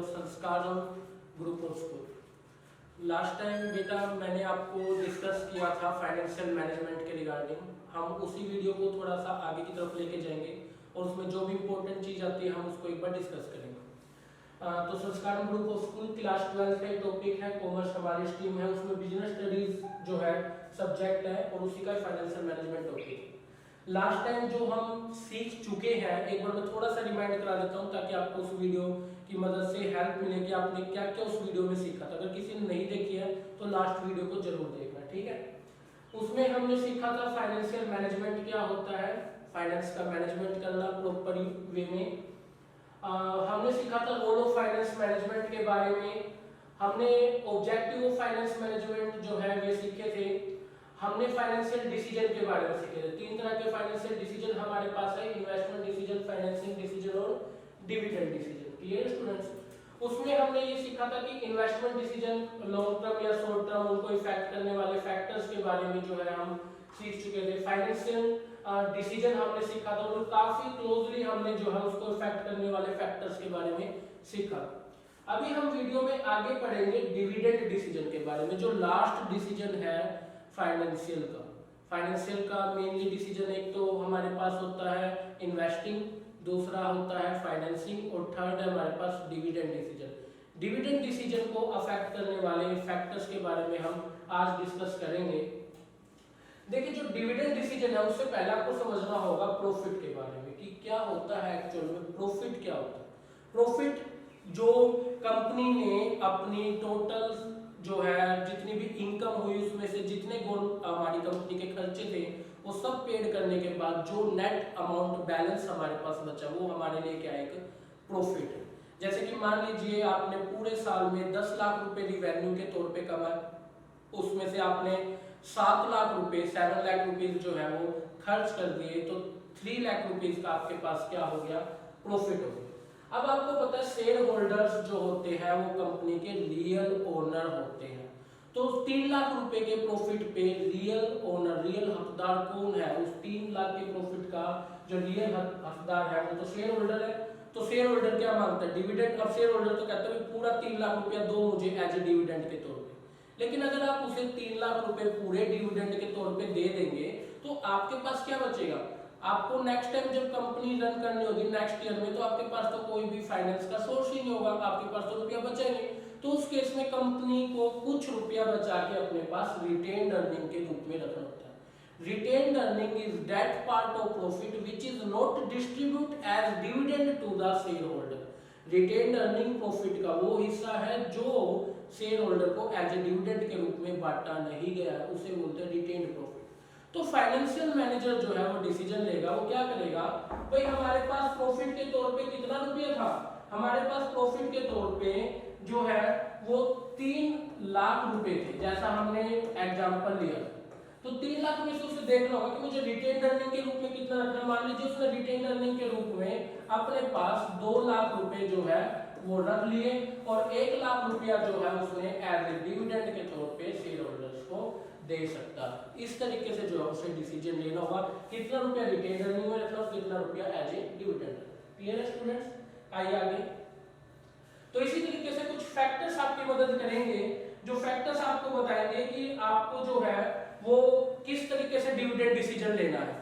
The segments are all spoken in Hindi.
Of Sanskaram group of school. Last time बेटा मैंने आपको डिस्कस किया था फाइनेंशियल मैनेजमेंट के रिगार्डिंग। हम उसी वीडियो को थोड़ा सा आगे की तरफ लेके जाएंगे और उसमें जो भी इम्पोर्टेंट चीज़ आती है हम उसको एक बार डिस्कस करेंगे। तो Sanskaram group of school class 12 का टॉपिक है, कॉमर्स हमारी स्ट्रीम है, उसमें बिजनेस स्टडीज जो है सब्जेक्ट है और उसी का financial management topic. Last time जो हम सीख चुके हैं एक बार मैं थोड़ा सा रिमाइंड करा देता हूँ ताकि आपको उस वीडियो की मदद से हेल्प मिले कि आपने क्या क्या उस वीडियो में सीखा था। अगर किसी ने नहीं देखी है तो लास्ट वीडियो को जरूर देखना, ठीक है। उसमें हमने सीखा था फाइनेंशियल मैनेजमेंट क्या होता है, फाइनेंस का मैनेजमेंट करना प्रॉपर वे में। हमने सीखा था रोल ऑफ फाइनेंस मैनेजमेंट के बारे में। हमने ऑब्जेक्टिव ऑफ फाइनेंस मैनेजमेंट जो है वे सीखे थे। हमने फाइनेंशियल डिसीजन के बारे में सीखे थे। 3 तरह के फाइनेंशियल डिसीजन हमारे पास है, इन्वेस्टमेंट डिसीजन, फाइनेंसिंग डिसीजन और डिविडेंड डिसीजन। Clear students? उसमें हमने ये सीखा था कि इन्वेस्टमेंट डिसीजन लॉन्ग टर्म या शॉर्ट टर्म उनको इफेक्ट करने वाले फैक्टर्स के बारे में जो है हम सीख चुके थे। फाइनेंशियल डिसीजन हमने सीखा था और काफी क्लोजली हमने जो है उसको इफेक्ट करने वाले फैक्टर्स के बारे में सीखा। अभी हम वीडियो में आगे पढ़ेंगे डिविडेंड डिसीजन के बारे में, जो लास्ट डिसीजन है फाइनेंशियल का। फाइनेंशियल का मेनली डिसीजन एक तो हमारे पास होता है इन्वेस्टिंग, दूसरा होता है फाइनेंसिंग और थर्ड है हमारे पास डिविडेंड डिसीजन। डिविडेंड डिसीजन को अफेक्ट करने वाले फैक्टर्स के बारे में हम आज डिस्कस करेंगे। देखिए जो डिविडेंड डिसीजन है उससे पहले आपको समझना होगा प्रॉफिट के बारे में कि क्या होता है एक्चुअल में, प्रॉफिट क्या होता है। प्रॉफिट जो कंपनी ने अपनी टोटल जो है जितनी भी इनकम हुई उसमें से जितने हमारी कंपनी के खर्चे थे वो सब पेड करने के बाद जो नेट अमाउंट बैलेंस हमारे पास बचा वो हमारे लिए क्या एक प्रॉफिट है। जैसे कि मान लीजिए आपने पूरे साल में 10 लाख रुपए रिवेन्यू के तौर पे कमाए, उसमें से आपने 7 लाख रुपए 7 लाख रुपीज जो है वो खर्च कर दिए, तो 3 लाख रुपीज का आपके पास क्या हो गया, प्रॉफिट हो गया। अब आपको पता है शेयर होल्डर्स जो होते हैं वो कंपनी के रियल ओनर होते हैं। तो 3 लाख रुपए के प्रॉफिट पे रियल ओनर, रियल हकदार कौन है, उस 3 लाख के प्रॉफिट का जो रियल हकदार है वो तो शेयर होल्डर है। तो शेयर होल्डर क्या मांगता है, डिविडेंड। अब शेयर होल्डर तो कहता है पूरा 3 लाख रुपया दो मुझे एज ए डिविडेंड के तौर पे। लेकिन अगर आप उसे 3 लाख रुपए पूरे डिविडेंड के तौर पे दे देंगे तो आपके पास क्या बचेगा, आपको नेक्स्ट टाइम जब कंपनी रन करनी होगी नेक्स्ट ईयर में तो आपके पास तो कोई भी फाइनेंस का सोर्स ही नहीं होगा, आपके पास तो रुपया बचेंगे। तो उस केस में कंपनी को कुछ रुपया बचा के अपने पास रिटेन्ड अर्निंग के रूप में रखना होता है। Retained earning is that part of profit which is not distribute as dividend to the shareholder. Retained earning profit का वो हिस्सा है जो शेयर होल्डर को एज ए डिविडेंड के रूप में बांटा नहीं गया है, उसे बोलते हैं रिटेन्ड प्रॉफिट। तो फाइनेंशियल मैनेजर जो है वो डिसीजन लेगा, वो क्या करेगा, भाई हमारे पास प्रॉफिट के तौर पे कितना रुपया था, हमारे पास प्रॉफिट के तौर पे जो है वो 3 लाख रुपए थे, जैसा हमने एग्जांपल लिया। तो 3 लाख में से उसे देखना होगा कि मुझे रिटेन्ड अर्निंग के रूप में कितना रखना है। मान लीजिए उसने रिटेन्ड अर्निंग के रूप में अपने पास 2 लाख रुपए जो है वो रख लिए और 1 लाख रुपया जो है उसने एज ए डिविडेंड के तौर पे शेयर होल्डर्स को दे सकता है। इस तरीके से जो है उसे डिसीजन लेना होगा कितना रुपया रिटेन अर्निंग में रखना और कितना रुपया एज ए डिविडेंड। क्लियर है स्टूडेंट्स? आइए आगे। तो इसी तरीके से कुछ फैक्टर्स आपकी मदद करेंगे, जो फैक्टर्स आपको बताएंगे कि आपको जो है वो किस तरीके से डिविडेंड डिसीजन लेना है।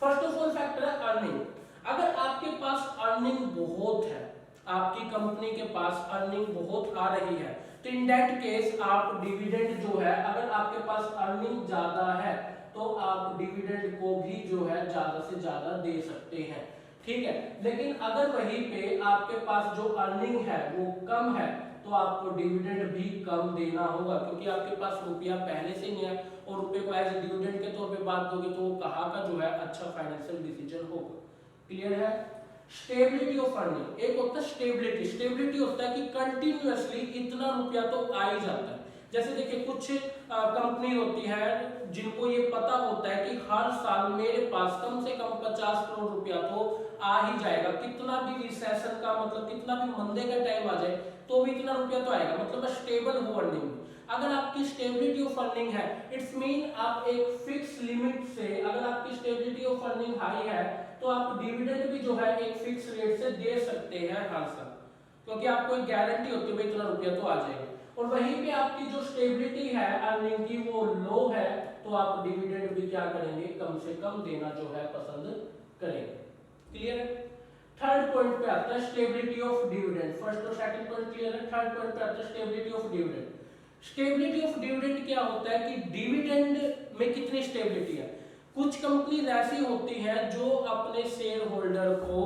फर्स्ट ऑफ ऑल फैक्टर है अर्निंग। अगर आपके पास अर्निंग बहुत है, आपकी कंपनी के पास अर्निंग बहुत आ रही है, तो इन दैट केस आप डिविडेंड जो है, अगर आपके पास अर्निंग ज्यादा है तो आप डिविडेंड को भी जो है ज्यादा से ज्यादा दे सकते हैं, ठीक है। लेकिन अगर वहीं पे आपके पास जो अर्निंग है वो कम है तो आपको डिविडेंड भी कम देना होगा, क्योंकि आपके पास रुपया पहले से नहीं है और रुपये को एज ए डिविडेंड के तौर पे बात दोगे तो वो कहाँ का जो है अच्छा फाइनेंशियल डिसीजन होगा। क्लियर है? स्टेबिलिटी ऑफ अर्निंग, एक होता है स्टेबिलिटी। स्टेबिलिटी होता है कि कंटिन्यूअसली इतना रुपया तो आ ही जाता है। जैसे देखिए कुछ कंपनी होती है जिनको ये पता होता है कि हर साल मेरे पास कम से कम 50 करोड़ रुपया तो आ ही जाएगा, कितना भी रिसेशन का मतलब कितना भी मंदे का टाइम आ जाए तो भी इतना रुपया तो आएगा, मतलब मैं स्टेबल हूँ अर्निंग। अगर आपकी स्टेबिलिटी ऑफ अर्निंग है इट्स मीन आप एक फिक्स लिमिट से, अगर आपकी स्टेबिलिटी ऑफ अर्निंग हाई है तो आप डिविडेंड भी जो है एक फिक्स रेट से दे सकते हैं हर साल। क्योंकि आपको एक गारंटी होती है भाई इतना रुपया तो आ जाएगा। और वहीं पे आपकी जो स्टेबिलिटी है अर्निंग की वो लो है, तो आप डिविडेंड भी क्या करेंगे, कम से कम देना जो है पसंद करेंगे। क्लियर है? थर्ड पॉइंट पे आता है स्टेबिलिटी ऑफ डिविडेंड। फर्स्ट और सेकंड पॉइंट क्लियर है। थर्ड पॉइंट पे आता है stability of dividend. Stability of dividend क्या होता है कि डिविडेंड में कितनी स्टेबिलिटी है। कुछ कंपनीज ऐसी होती हैं जो अपने शेयर होल्डर को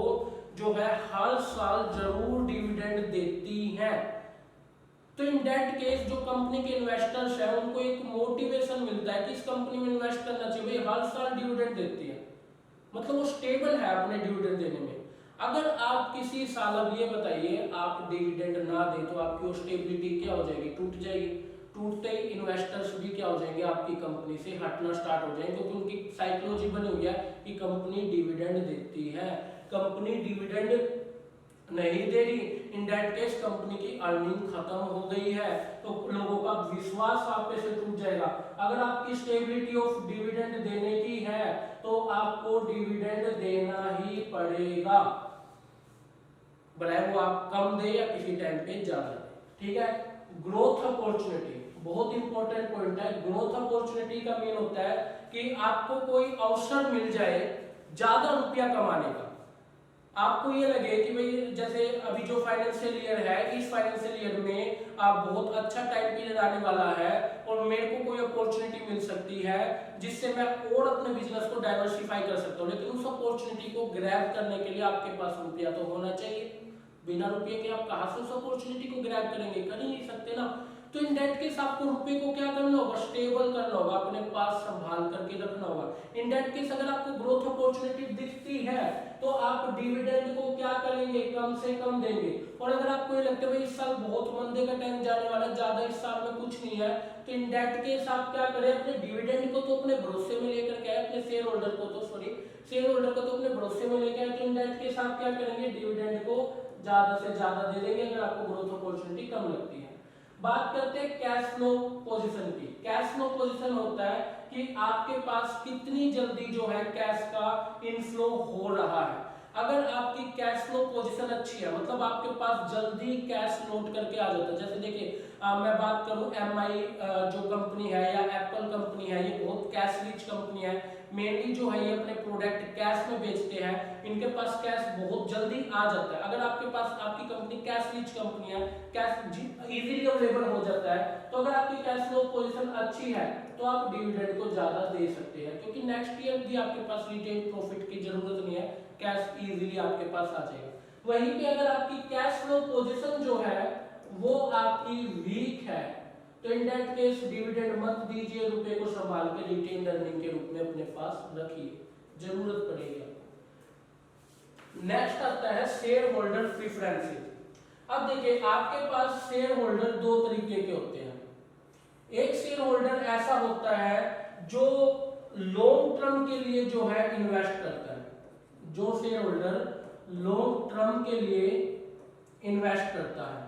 जो है हर साल जरूर डिविडेंड देती हैं। तो इन दैट केस जो कंपनी के इन्वेस्टर्स हैं उनको एक मोटिवेशन मिलता है कि इस कंपनी में इन्वेस्ट करना चाहिए, भाई हर साल डिविडेंड देती है, मतलब वो स्टेबल है अपने डिविडेंड देने में। अगर आप किसी साल, अब ये बताइए, आप डिविडेंड ना दें तो आपकी वो स्टेबिलिटी क्या हो जाएगी, टूट जाएगी। टूटते ही इन्वेस्टर्स भी क्या हो जाएंगे, आपकी कंपनी से हटना स्टार्ट हो जाएंगे, क्योंकि उनकी साइकोलॉजी बनी हुई है कि कंपनी डिविडेंड देती है। कंपनी डिविडेंड नहीं दे रही, इन दैट केस कंपनी की अर्निंग खत्म हो गई है, तो लोगों का विश्वास आप पे से टूट जाएगा। अगर आपकी स्टेबिलिटी ऑफ डिविडेंड देने की है तो आपको डिविडेंड देना ही पड़ेगा, भले वो आप कम दे या किसी टाइम पे ज्यादा दे। ठीक है? ग्रोथ अपॉर्चुनिटी बहुत इंपॉर्टेंट पॉइंट है। ग्रोथ अपॉर्चुनिटी का मीन होता है कि आपको कोई अवसर मिल जाए ज्यादा रुपया कमाने का। आपको ये लगे कि भाई जैसे अभी जो फाइनेंशियल ईयर है, इस फाइनेंशियल ईयर में आप बहुत अच्छा टाइम पीरियड आने वाला है और मेरे को कोई अपॉर्चुनिटी मिल सकती है जिससे मैं और अपने बिजनेस को डाइवर्सिफाई कर सकता हूँ, लेकिन उस अपॉर्चुनिटी को ग्रैब करने के लिए आपके पास रुपया तो होना चाहिए। बिना रुपये के आप कहां से उस अपॉर्चुनिटी को ग्रैब करेंगे, कर ही नहीं सकते ना। तो इन दैट केस आपको रुपये को क्या करना होगा, स्टेबल करना होगा, अपने पास संभाल करके रखना होगा। इन दैट केस अगर आपको ग्रोथ अपॉर्चुनिटी दिखती है तो आप डिविडेंड को क्या करेंगे, कम से कम देंगे। और अगर आपको ये लगता है भाई इस साल बहुत मंदे का टाइम जाने वाला है, ज्यादा इस साल में कुछ नहीं है, तो इन दैट केस आप क्या करें, अपने डिविडेंड को तो अपने भरोसे में लेकर के आए, अपने शेयर होल्डर को तो अपने भरोसे में लेकर आए। तो इन दैट केस आप क्या करेंगे, डिविडेंड को ज्यादा से ज्यादा दे देंगे अगर आपको ग्रोथ अपॉर्चुनिटी कम लगती है। बात करते हैं कैश फ्लो पोजीशन की। कैश फ्लो पोजीशन होता है कि आपके पास कितनी जल्दी जो है कैश का इनफ्लो हो रहा है। अगर आपकी कैश फ्लो पोजीशन अच्छी है, मतलब आपके पास जल्दी कैश नोट करके आ जाता है। जैसे देखिए मैं बात करूं MI जो कंपनी है या एप्पल कंपनी है, ये बहुत कैश रिच कंपनी है। मेनली जो है ये अपने प्रोडक्ट कैश में बेचते हैं, इनके पास कैश बहुत जल्दी आ जाता है। अगर आपके पास, आपकी कंपनी कैश रिच कंपनी है, कैश इजीली अवेलेबल हो जाता है, तो अगर आपकी कैश फ्लो पोजीशन अच्छी है तो आप डिविडेंड को ज्यादा दे सकते हैं, क्योंकि नेक्स्ट ईयर भी आपके पास रिटेन प्रॉफिट की जरूरत नहीं है, कैश इजीली आपके पास आ जाएगा। वहीं पे अगर आपकी कैश फ्लो पोजीशन जो है वो आपकी वीक है तो इन दैट केस डिविडेंड मत दीजिए, रुपए को संभाल के रिटेन अर्निंग के रूप में अपने पास रखिए, जरूरत पड़ेगी आपको। नेक्स्ट आता है शेयर होल्डर प्रेफरेंसेस। अब देखिए आपके पास शेयर होल्डर दो तरीके के होते हैं। एक शेयर होल्डर ऐसा होता है जो लॉन्ग टर्म के लिए जो है इन्वेस्ट करता है, जो शेयर होल्डर लॉन्ग टर्म के लिए इन्वेस्ट करता है,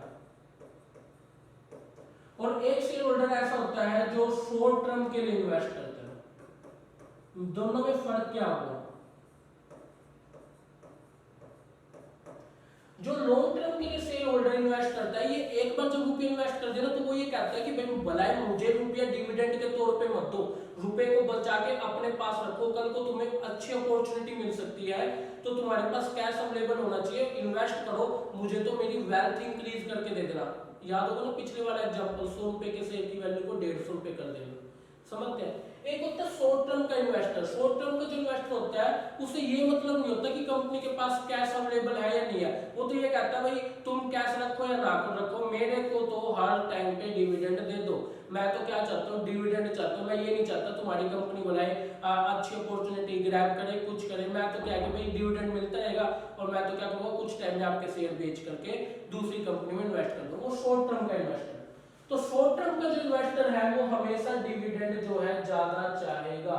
और एक शेयर होल्डर ऐसा होता है जो शॉर्ट टर्म के लिए इन्वेस्ट करता है। दोनों में फर्क क्या होगा? जो लॉन्ग टर्म के लिए शेयर होल्डर इन्वेस्ट करता है, ये एक बार जब रुपये इन्वेस्ट कर देना तो वो ये कहता है कि भाई भलाई मुझे रुपया डिविडेंड के तौर पे मत दो, रुपए को बचा के अपने पास रखो, कल को तुम्हें अच्छी अपॉर्चुनिटी मिल सकती है तो तुम्हारे पास कैश अवेलेबल होना चाहिए, इन्वेस्ट करो, मुझे तो मेरी वेल्थ इंक्रीज करके दे देना। याद होगा ना पिछले वाला एग्जांपल, 100 रुपए के शेयर की वैल्यू को 150 रुपए कर देना। समझते हैं? एक होता है शॉर्ट टर्म का इन्वेस्टर। शॉर्ट टर्म का जो इन्वेस्टर होता है उसे ये मतलब नहीं होता कि कंपनी के पास कैश अवेलेबल है या नहीं है, वो तो ये कहता है भाई तुम कैश रखो या ना रखो, मेरे को तो हर टाइम पे डिविडेंड दे दो। मैं तो क्या चाहता हूँ, डिविडेंड चाहता हूँ, मैं ये नहीं चाहता तुम्हारी कंपनी बनाए अच्छी अपॉर्चुनिटी ग्रैब करे, कुछ करे। मैं तो क्या है कि भाई डिविडेंड मिलता रहेगा और मैं तो क्या करूँगा, कुछ टाइम में आपके शेयर बेच करके दूसरी कंपनी में इन्वेस्ट कर दूँ। वो शॉर्ट टर्म का इन्वेस्टर। तो शॉर्ट टर्म का जो इन्वेस्टर है वो हमेशा डिविडेंड जो है ज्यादा चाहेगा,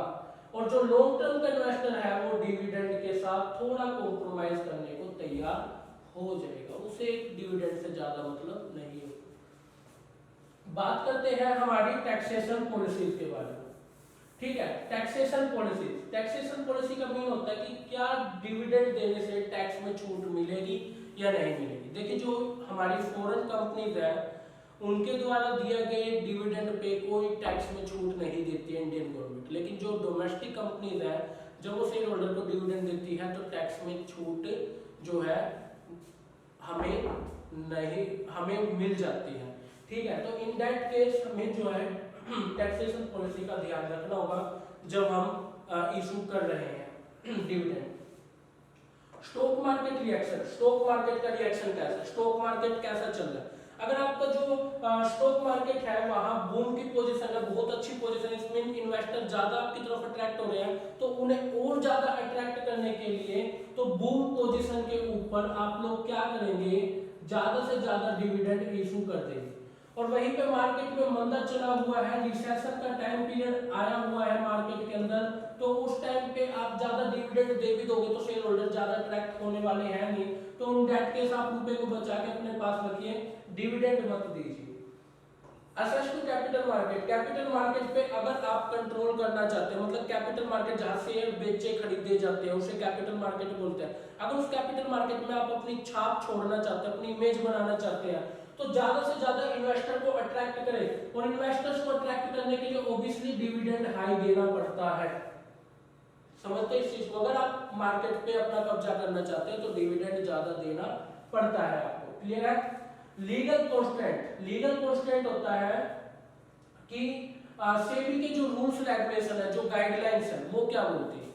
और जो लॉन्ग टर्म का इन्वेस्टर है वो डिविडेंड के साथ थोड़ा कॉम्प्रोमाइज करने को तैयार हो जाएगा, उसे डिविडेंड से ज्यादा मतलब नहीं है। बात करते हैं हमारी टैक्सेशन पॉलिसीज के बारे में। ठीक है, टैक्सेशन पॉलिसी। टैक्सेशन पॉलिसी का मीन होता है कि क्या डिविडेंड देने से टैक्स में छूट मिलेगी या नहीं मिलेगी। देखिए जो हमारी फॉरेन कंपनीज है उनके द्वारा दिए गए डिविडेंड पे कोई टैक्स में छूट नहीं देती है इंडियन गवर्नमेंट, लेकिन जो डोमेस्टिक कंपनीज है जब वो शेयर होल्डर को डिविडेंड देती है तो टैक्स में छूट जो है हमें मिल जाती है। ठीक है, तो इन दैट केस हमें जो है टैक्सेशन पॉलिसी का ध्यान रखना होगा जब हम इशू कर रहे हैं dividend. Stock market reaction, stock market का रिएक्शन कैसा, स्टॉक मार्केट कैसा चल रहा है। अगर आपका जो स्टॉक मार्केट है वहां बूम की पोजीशन है, बहुत अच्छी पोजीशन है, इसमें इन्वेस्टर ज्यादा आपकी तरफ अट्रैक्ट हो रहे हैं, तो उन्हें और ज्यादा अट्रैक्ट करने के लिए तो बूम पोजीशन के ऊपर आप लोग क्या करेंगे, ज्यादा से ज्यादा डिविडेंड इशू कर देंगे। और वहीं पे मार्केट में मंदा चला हुआ है, रिसेशन का टाइम पीरियड आया हुआ है मार्केट के अंदर, तो उस टाइम पे आप ज्यादा डिविडेंड दे भी दोगे तो शेयर होल्डर ज्यादा अट्रैक्ट होने वाले हैं नहीं, तो इन दैट केस आप रुपए को बचा के अपने पास रखिए, डिविडेंड मत दीजिए। Access to capital market, capital market पे अगर आप कंट्रोल करना चाहते हैं, मतलब कैपिटल मार्केट जहां शेयर बेचे खरीदे जाते हैं उसे कैपिटल मार्केट बोलते हैं। अगर उस कैपिटल मार्केट में आप अपनी छाप छोड़ना चाहते हैं, अपनी इमेज बनाना चाहते हैं, तो ज्यादा से ज्यादा इन्वेस्टर को अट्रैक्ट करें, और इन्वेस्टर्स को अट्रैक्ट करने के लिए ऑब्वियसली डिविडेंड हाई देना पड़ता है। समझते हैं इस चीज को, अगर आप मार्केट पे अपना कब्जा करना चाहते हैं तो डिविडेंड ज्यादा देना पड़ता है आपको। क्लियर है। लीगल कॉन्स्टेंट, लीगल कॉन्स्टेंट होता है कि सेबी के जो रूल्स रेगुलेशन है, जो गाइडलाइंस है, वो क्या बोलती है,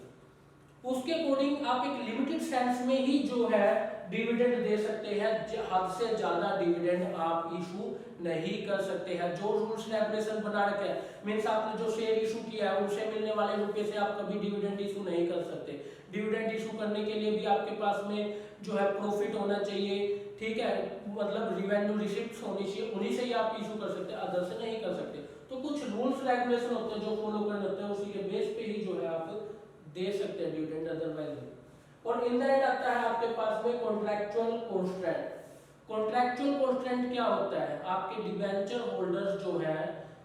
उसके अकॉर्डिंग आप एक लिमिटेड सेंस में ही जो है डिविडेंड दे सकते हैं, हद से ज्यादा डिविडेंड आप इशू नहीं कर सकते हैं। जो रूल्स रेगुलेशन बना रखे हैं, मींस आपने जो शेयर इशू किया है उनसे मिलने वाले रुपए से आप कभी डिविडेंड इशू नहीं कर सकते। डिविडेंड इशू करने के लिए भी आपके पास में जो है प्रॉफिट होना चाहिए, ठीक है, मतलब रिवेन्यू रिसिप्ट्स होनी चाहिए, उन्हीं से ही आप इशू कर सकते हैं, अदर से नहीं कर सकते। तो कुछ रूल्स रेगुलेशन होते हैं जो फॉलो करने होते हैं, उसी के बेस पे ही जो है आप दे सकते हैं डिविडेंड, अदरवाइज। और इन द एंड आता है आपके पास में कॉन्ट्रैक्चुअल कॉन्स्टेंट। कॉन्ट्रैक्चुअल कॉन्स्टेंट क्या होता है, आपके डिबेंचर होल्डर्स जो है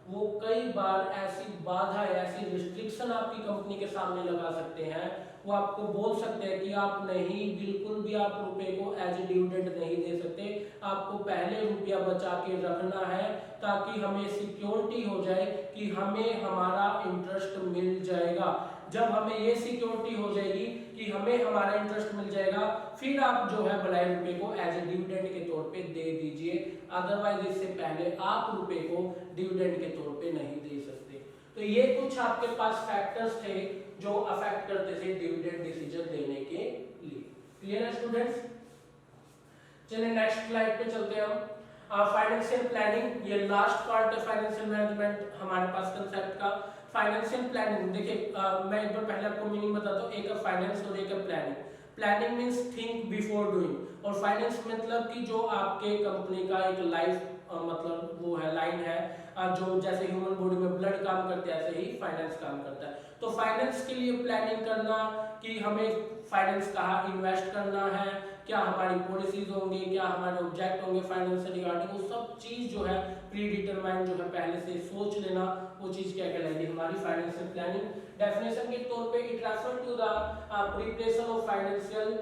वो कई बार ऐसी बाधा, ऐसी रिस्ट्रिक्शन आपकी कंपनी के सामने लगा सकते हैं, वो आपको बोल सकते हैं कि आप नहीं, बिल्कुल भी आप रुपए को एज ए डिविडेंड नहीं दे सकते, आपको पहले रुपया बचा के रखना है ताकि हमें सिक्योरिटी हो जाए कि हमें हमारा इंटरेस्ट मिल जाएगा। जब हमें ये सिक्योरिटी हो जाएगी कि हमें हमारा इंटरेस्ट मिल जाएगा, फिर आप जो है भलाई रुपए को एज ए डिविडेंड के तौर पे दे दीजिए, अदरवाइज इससे पहले आप रुपए को डिविडेंड के तौर पे नहीं दे सकते। तो ये कुछ आपके पास फैक्टर्स थे जो अफेक्ट करते थे डिविडेंड डिसीजन लेने के लिए। क्लियर है स्टूडेंट्स। चलिए नेक्स्ट स्लाइड पे चलते हैं हम। फाइनेंशियल प्लानिंग, ये लास्ट पार्ट है फाइनेंशियल मैनेजमेंट हमारे पास कंसेप्ट का। फाइनेंशियल प्लानिंग देखिए, मैं एक बार पहले आपको मीनिंग बताता हूँ, एक है फाइनेंस और एक है planning. Planning means think before doing, और फाइनेंस मतलब कि जो आपके कंपनी का एक लाइफ मतलब वो है, लाइन है, जो जैसे ह्यूमन बॉडी में ब्लड काम करते हैं ऐसे ही फाइनेंस काम करता है। तो फाइनेंस के लिए प्लानिंग करना कि हमें फाइनेंस कहाँ इन्वेस्ट करना है, क्या हमारी पॉलिसीज होंगे, क्या हमारे ऑब्जेक्ट होंगे फाइनेंस से रिगार्डिंग, वो सब चीज जो है प्री डिटरमाइंड जो है पहले से सोच लेना, वो चीज क्या कहलाएगी, हमारी फाइनेंशियल प्लानिंग। डेफिनेशन के तौर पे it refer to the preparation of financial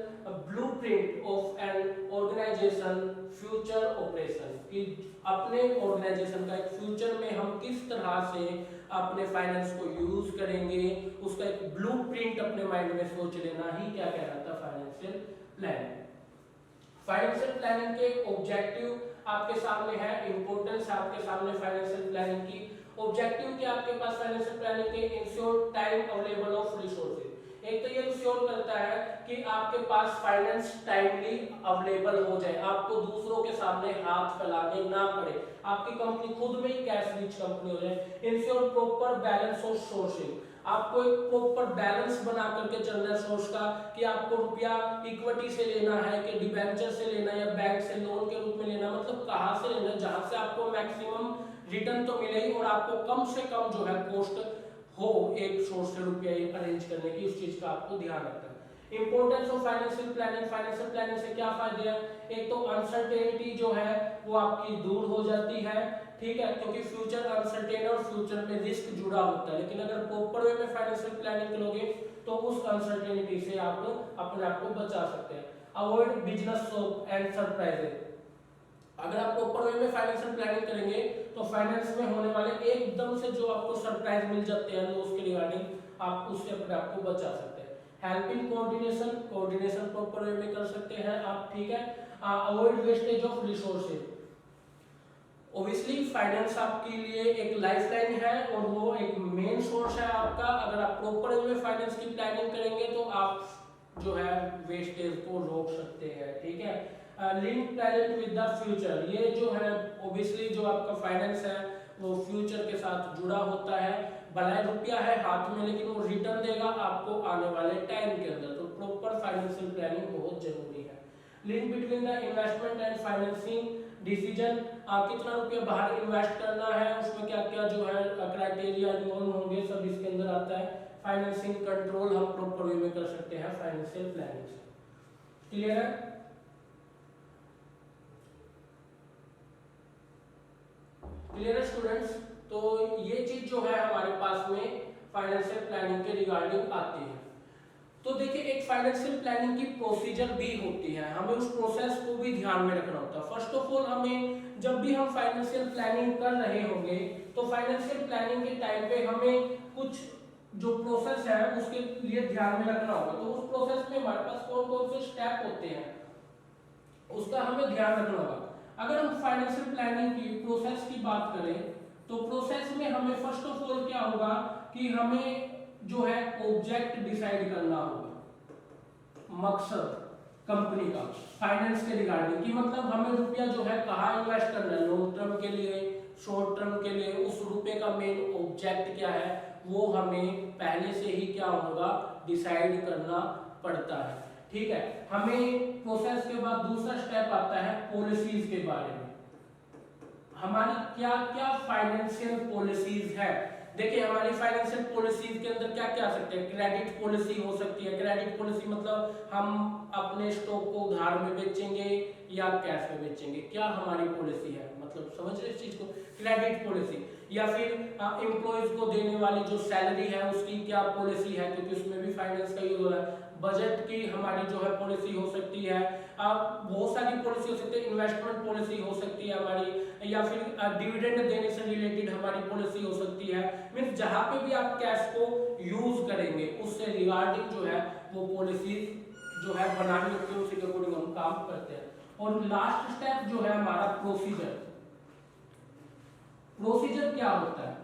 blueprint of an organization future operation, कि अपने ऑर्गेनाइजेशन का एक फ्यूचर में हम किस तरह से अपने फाइनेंस को यूज करेंगे, उसका एक ब्लूप्रिंट अपने माइंड में सोच लेना ही क्या कहलाता है, फाइनेंशियल प्लानिंग। फाइनेंशियल प्लानिंग के ऑब्जेक्टिव आपके सामने है, इंपॉर्टेंस आपके सामने फाइनेंशियल प्लानिंग की। ऑब्जेक्टिव क्या आपके पास फाइनेंशियल प्लानिंग के, ensure time available of resources. एक तो ये इंश्योर करता है कि आपके पास फाइनेंस टाइमली अवेलेबल हो जाए, आपको दूसरों के सामने हाथ फैलाने ना पड़े, आपकी कंपनी खुद में ही कैश रिच कंपनी हो जाए। Ensure proper balance of sourcing, आपको एक प्रॉपर बैलेंस बना करके चलना है सोर्स का, कि आपको रुपया इक्विटी से लेना है कि डिबेंचर से लेना है या बैंक से लोन के रूप में लेना, मतलब कहां से लेना है जहां से आपको मैक्सिमम रिटर्न तो मिले ही और आपको कम से कम जो है कॉस्ट हो एक सोर्स से रुपया अरेंज करने की, उस चीज का आपको ध्यान रखना है। Importance of financial planning, financial planning से क्या फायदे हैं, एक तो अनसर्टेनिटी जो है वो आपकी दूर हो जाती है, ठीक है, क्योंकि फ्यूचर अनसर्टेन और फ्यूचर में रिस्क जुड़ा होता है, लेकिन अगर प्रॉपर वे में फाइनेंशियल प्लानिंग करोगे तो उस अनसर्टेनिटी से आप अपने आप को बचा सकते हैं। Avoid business shock and surprises. अगर आप प्रॉपर वे में फाइनेंशियल प्लानिंग करेंगे तो फाइनेंस में होने वाले एकदम से जो आपको सरप्राइज मिल जाते हैं लॉस के रिगार्डिंग आप उससे अपने आप को बचा सकते हैं। हेल्पिंग कोऑर्डिनेशन प्रॉपर वे में कर सकते हैं आप, ठीक है। Avoid wastage of resources. Obviously finance आपके लिए एक लाइफलाइन है और वो एक मेन सोर्स है आपका। अगर आप प्रॉपर वे में फाइनेंस की प्लानिंग करेंगे तो आप जो है वेस्टेज को रोक सकते हैं, ठीक है। Link present with the future, ये जो है ऑब्वियसली जो आपका फाइनेंस है वो फ्यूचर के साथ जुड़ा होता है। भले रुपया है हाथ में लेकिन वो रिटर्न देगा आपको आने वाले टाइम के अंदर, तो प्रॉपर फाइनेंशियल प्लानिंग बहुत जरूरी है। Link between the investment and financing decision, कितना रुपया बाहर इन्वेस्ट करना है, उसमें क्या क्या जो है क्राइटेरिया इन्वॉल्व होंगे, सब इसके अंदर आता है। फाइनेंसिंग कंट्रोल हम प्रॉपर वे में कर सकते हैं फाइनेंशियल प्लानिंग से। क्लियर है? क्लियर है स्टूडेंट्स? तो ये चीज जो है हमारे पास में फाइनेंशियल प्लानिंग के रिगार्डिंग आती है। तो देखिए एक फाइनेंशियल प्लानिंग की प्रोसीजर भी होती है, हमें उस प्रोसेस को भी ध्यान में रखना होता है। फर्स्ट ऑफ ऑल हमें जब भी हम फाइनेंशियल प्लानिंग कर रहे होंगे तो फाइनेंशियल प्लानिंग के टाइम पे हमें कुछ जो प्रोसेस है उसके लिए ध्यान में रखना होगा। तो उस प्रोसेस में हमारे पास कौन कौन से स्टेप होते हैं उसका हमें ध्यान रखना होगा। अगर हम फाइनेंशियल प्लानिंग की प्रोसेस की बात करें तो प्रोसेस में हमें फर्स्ट ऑफ ऑल क्या होगा कि हमें जो है ऑब्जेक्ट डिसाइड करना होगा, मकसद कंपनी का फाइनेंस के रिगार्डिंग की, मतलब हमें रुपया जो है कहाँ इन्वेस्ट करना है, लॉन्ग टर्म के लिए, शॉर्ट टर्म के लिए, उस रुपए का मेन ऑब्जेक्ट क्या है वो हमें पहले से ही क्या होगा डिसाइड करना पड़ता है, ठीक है। हमें प्रोसेस के बाद दूसरा स्टेप आता है पॉलिसीज के बारे में, हमारी क्या क्या फाइनेंशियल पॉलिसीज है। देखिए हमारी फाइनेंशियल पॉलिसीज के अंदर क्या क्या आ सकते हैं, क्रेडिट पॉलिसी हो सकती है। क्रेडिट पॉलिसी मतलब हम अपने स्टॉक को उधार में बेचेंगे या कैश में बेचेंगे, क्या हमारी पॉलिसी है, मतलब समझ रहे इस चीज को, क्रेडिट पॉलिसी। या फिर एम्प्लॉयज को देने वाली जो सैलरी है उसकी क्या पॉलिसी है, क्योंकि उसमें भी फाइनेंस का यूज हो रहा है। बजट की हमारी जो है पॉलिसी हो सकती है, बहुत सारी पॉलिसी हो सकती है, इन्वेस्टमेंट पॉलिसी हो सकती है हमारी, या फिर डिविडेंड देने से रिलेटेड हमारी पॉलिसी हो सकती है। मींस जहां पे भी आप कैश को यूज करेंगे उससे रिगार्डिंग जो है वो पॉलिसी जो है बनानी होती है, उसी के अकॉर्डिंग हम काम करते हैं। और लास्ट स्टेप जो है हमारा प्रोसीजर। प्रोसीजर क्या होता है?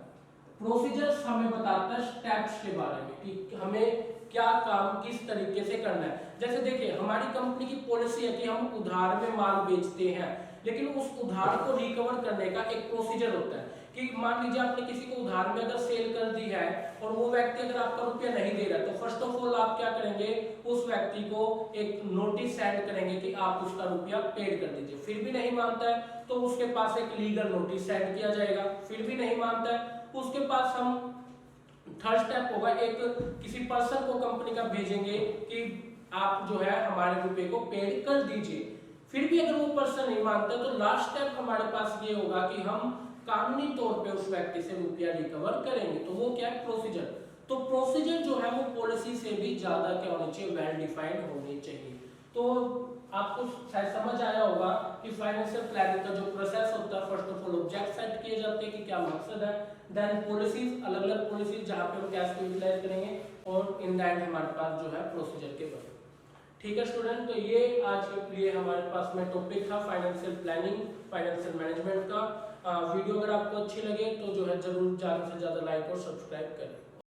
प्रोसीजर हमें बताता है स्टेप्स के बारे में कि हमें क्या काम किस तरीके से करना है। जैसे देखिए हमारी कंपनी की पॉलिसी है कि हम उधार में माल बेचते हैं, लेकिन उस उधार को रिकवर करने का एक प्रोसीजर होता है कि मान लीजिए आपने किसी को उधार में अगर सेल कर दी है और वो व्यक्ति अगर आपका रुपया नहीं दे रहा, तो फर्स्ट ऑफ ऑल आप क्या करेंगे, उस व्यक्ति को एक नोटिस सेंड करेंगे कि आप उसका रुपया पेड कर दीजिए। फिर भी नहीं मानता है तो उसके पास एक लीगल नोटिस सेंड किया जाएगा। फिर भी नहीं मानता है उसके पास हम थर्ड स्टेप होगा, एक किसी पर्सन को कंपनी का भेजेंगे कि आप जो है हमारे रुपए को पेड कर दीजिए। फिर भी अगर वो पर्सन नहीं मानता तो लास्ट स्टेप हमारे पास ये होगा कि हम कानूनी तौर पे उस व्यक्ति से रुपया रिकवर करेंगे। तो वो क्या है, प्रोसीजर। तो प्रोसीजर जो है वो पॉलिसी से भी ज्यादा क्या होनी चाहिए, वेल डिफाइंड होनी चाहिए। तो आपको शायद समझ आया होगा कि फाइनेंशियल प्लानिंग का जो प्रोसेस होता है, first of all object set किए जाते हैं कि क्या मकसद है, देन पॉलिसीज, अलग अलग पॉलिसीज जहां पे हम कैश को यूटिलाइज करेंगे, और इन द एंड हमारे पास जो है प्रोसीजर के बारे में। ठीक है स्टूडेंट, तो ये आज के लिए हमारे पास में टॉपिक था फाइनेंशियल प्लानिंग, फाइनेंशियल मैनेजमेंट का। वीडियो अगर आपको अच्छी लगे तो जो है जरूर ज्यादा से ज्यादा लाइक और सब्सक्राइब करें।